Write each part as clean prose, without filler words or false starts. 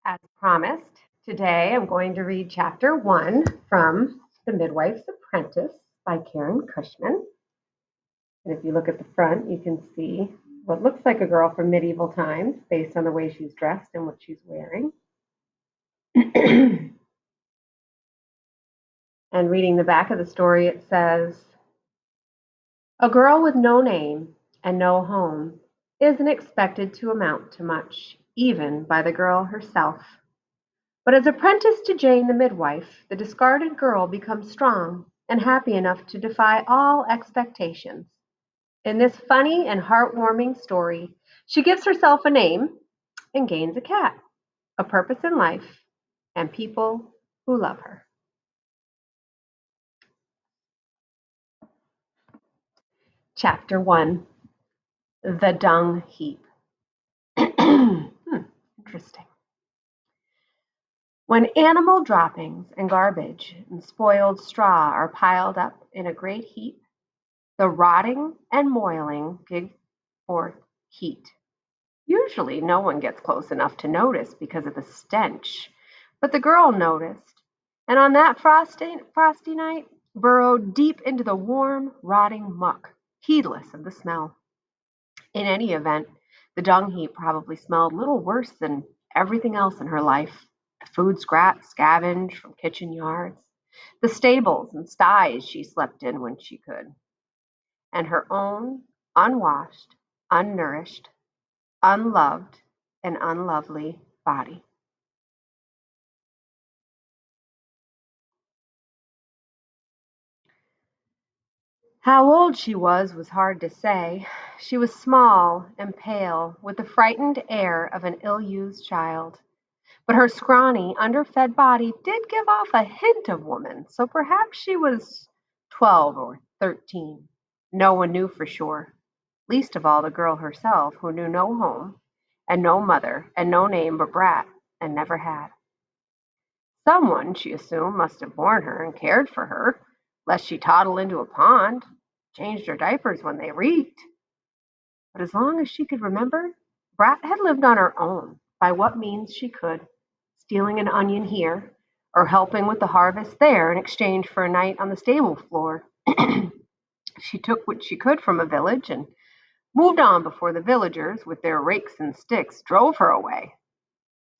As promised, today I'm going to read chapter 1 from The Midwife's Apprentice by Karen Cushman. And if you look at the front, you can see what looks like a girl from medieval times based on the way she's dressed and what she's wearing. And reading the back of the story, it says, "A girl with no name and no home isn't expected to amount to much, even by the girl herself. But as apprenticed to Jane the midwife, the discarded girl becomes strong and happy enough to defy all expectations. In this funny and heartwarming story, she gives herself a name and gains a cat, a purpose in life, and people who love her." Chapter 1, The Dung Heap. Interesting. When animal droppings and garbage and spoiled straw are piled up in a great heap, the rotting and moiling give forth heat. Usually no one gets close enough to notice because of the stench, but the girl noticed, and on that frosty night burrowed deep into the warm, rotting muck, heedless of the smell. In any event, the dung heap probably smelled little worse than everything else in her life. The food scraps scavenged from kitchen yards, the stables and sties she slept in when she could, and her own unwashed, unnourished, unloved, and unlovely body. How old she was hard to say. She was small and pale, with the frightened air of an ill-used child. But her scrawny, underfed body did give off a hint of woman, so perhaps she was 12 or 13. No one knew for sure, least of all the girl herself, who knew no home, and no mother, and no name but Brat, and never had. Someone, she assumed, must have borne her and cared for her, lest she toddle into a pond, changed her diapers when they reeked. But as long as she could remember, Brat had lived on her own, by what means she could, stealing an onion here, or helping with the harvest there in exchange for a night on the stable floor. She took what she could from a village and moved on before the villagers, with their rakes and sticks, drove her away.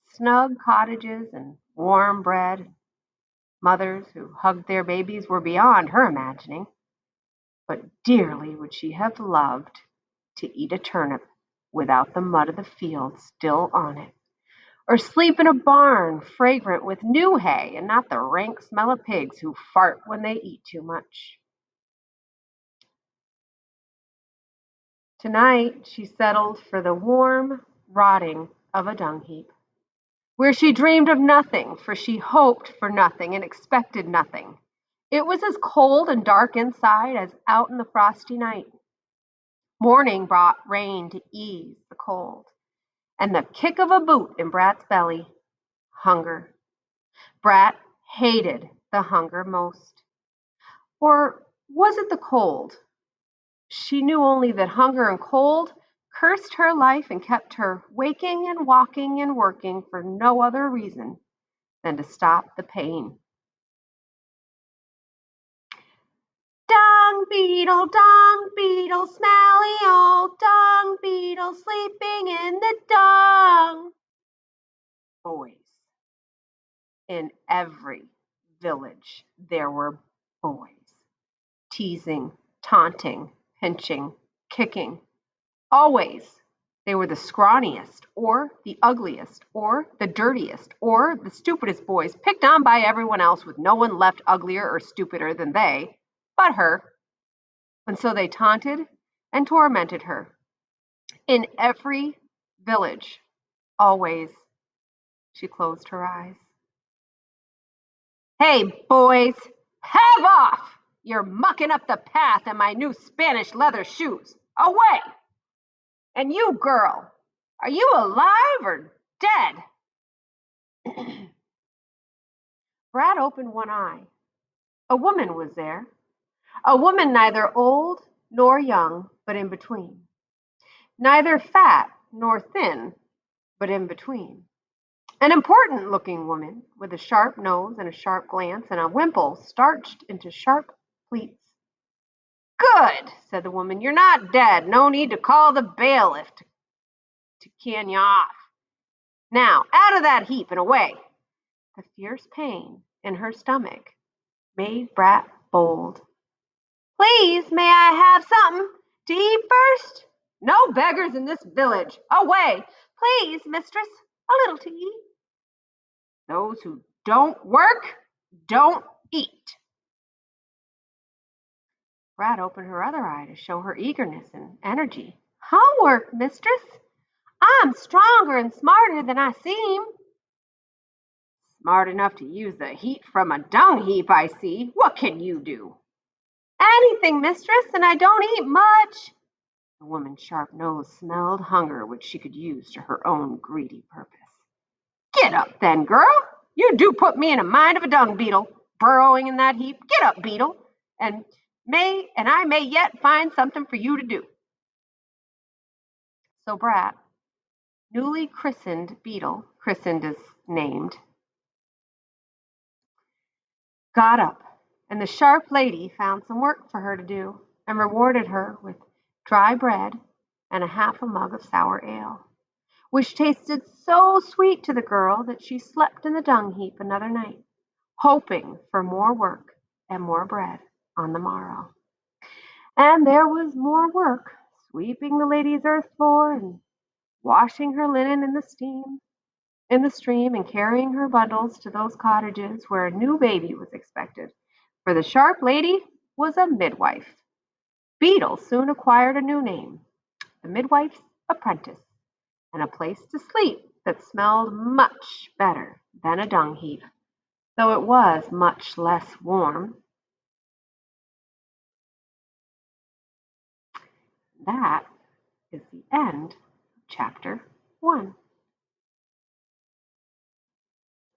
Snug cottages and warm bread, mothers who hugged their babies were beyond her imagining. But dearly would she have loved to eat a turnip without the mud of the field still on it, or sleep in a barn fragrant with new hay and not the rank smell of pigs who fart when they eat too much. Tonight she settled for the warm rotting of a dung heap, where she dreamed of nothing, for she hoped for nothing and expected nothing. It was as cold and dark inside as out in the frosty night. Morning brought rain to ease the cold, and the kick of a boot in Brat's belly, hunger. Brat hated the hunger most. Or was it the cold? She knew only that hunger and cold cursed her life and kept her waking and walking and working for no other reason than to stop the pain. Dung beetle, smelly old dung beetle, sleeping in the dung. Boys. In every village there were boys. Teasing, taunting, pinching, kicking. Always they were the scrawniest, or the ugliest, or the dirtiest, or the stupidest boys, picked on by everyone else, with no one left uglier or stupider than they, but her. And so they taunted and tormented her. In every village, always, she closed her eyes. "Hey, boys, have off! You're mucking up the path in my new Spanish leather shoes. Away! And you, girl, are you alive or dead?" Brad opened one eye. A woman was there. A woman neither old nor young, but in between. Neither fat nor thin, but in between. An important-looking woman with a sharp nose and a sharp glance and a wimple starched into sharp pleats. "Good," said the woman. "You're not dead. No need to call the bailiff to can you off. Now, out of that heap and away." The fierce pain in her stomach made Brat bold. "Please, may I have something to eat first?" "No beggars in this village. Away!" "Please, mistress, a little to eat." "Those who don't work don't eat." Brat opened her other eye to show her eagerness and energy. "I'll work, mistress. I'm stronger and smarter than I seem." "Smart enough to use the heat from a dung heap, I see. What can you do?" "Anything, mistress, and I don't eat much." The woman's sharp nose smelled hunger, which she could use to her own greedy purpose. "Get up then, girl. You do put me in a mind of a dung beetle, burrowing in that heap. Get up, beetle, and I may yet find something for you to do." So Brat, newly christened Beetle, christened as named, got up, and the sharp lady found some work for her to do, and rewarded her with dry bread and a half a mug of sour ale, which tasted so sweet to the girl that she slept in the dung heap another night, hoping for more work and more bread on the morrow. And there was more work, sweeping the lady's earth floor and washing her linen in the stream and carrying her bundles to those cottages where a new baby was expected, for the sharp lady was a midwife. Beetle soon acquired a new name, the Midwife's Apprentice, and a place to sleep that smelled much better than a dung heap, though it was much less warm. That is the end of chapter 1.